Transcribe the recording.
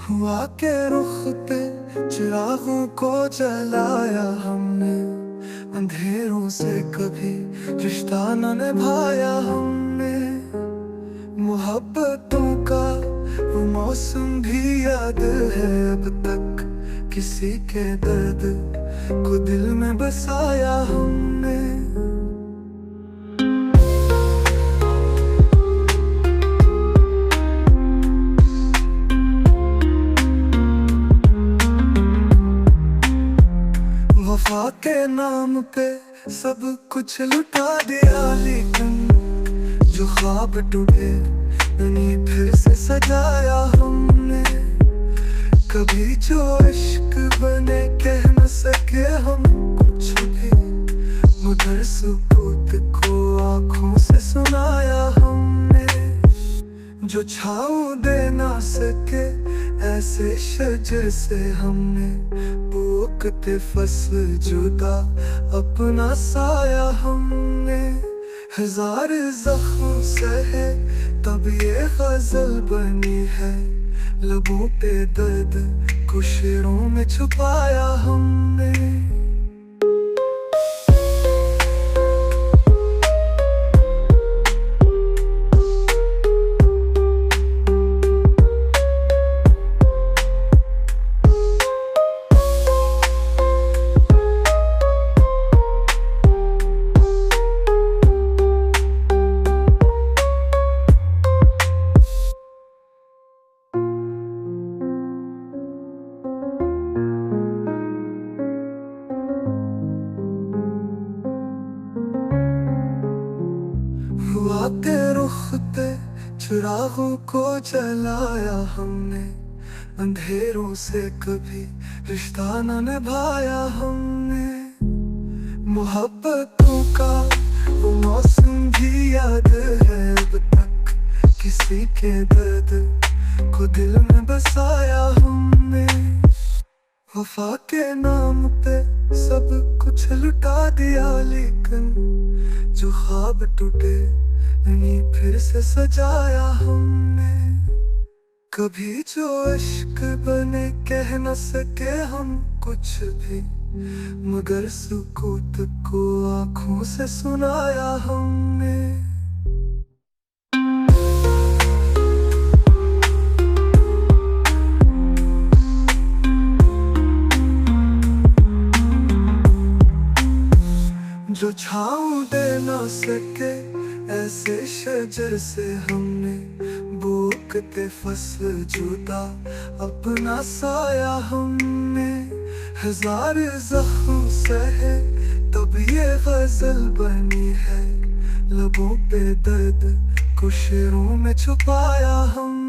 हुआ के रुख पे चिरागों को जलाया हमने, अंधेरों से कभी रिश्ता न निभाया हमने। मोहब्बतों का वो मौसम भी याद है अब तक, किसी के दर्द को दिल में बसाया हमने। वफा के नाम पे सब कुछ लुटा दिया, लेकिन जो ख्वाब टूटे उन्हें फिर से सजाया हमने। कभी जो इश्क बने कह न सके हम कुछ भी, मगर सुकूत को आँखों से सुनाया हमने। जो छाँव दे ना सके ऐसे शजर से हमने, बोकते फसल जुदा अपना साया हमने। हजार जख्म सहे तब ये गजल बनी है, लबों पे दर्द को शेरों में छुपाया हमने। हुआ के रुख पे चिरागों को जलाया हमने, अंधेरों से कभी रिश्ता न निभाया हमने। मोहब्बतों का वो मौसम भी याद है अब तक, किसी के दर्द को दिल में बसाया हमने। वफा के नाम पे सब कुछ लुटा दिया, लेकिन जो ख्वाब टूटे उन्हें फिर से सजाया हमने। कभी जो इश्क बने कह न सके हम कुछ भी, मगर सुकूत को आँखों से सुनाया हमने। जो छाँव दे ना सके ऐसे शजर से हमने, बोकते फसल जुदा अपना साया हमने। हजार जख्म सहे तब ये गजल बनी है, लबों पे दर्द को शेरों में छुपाया हम।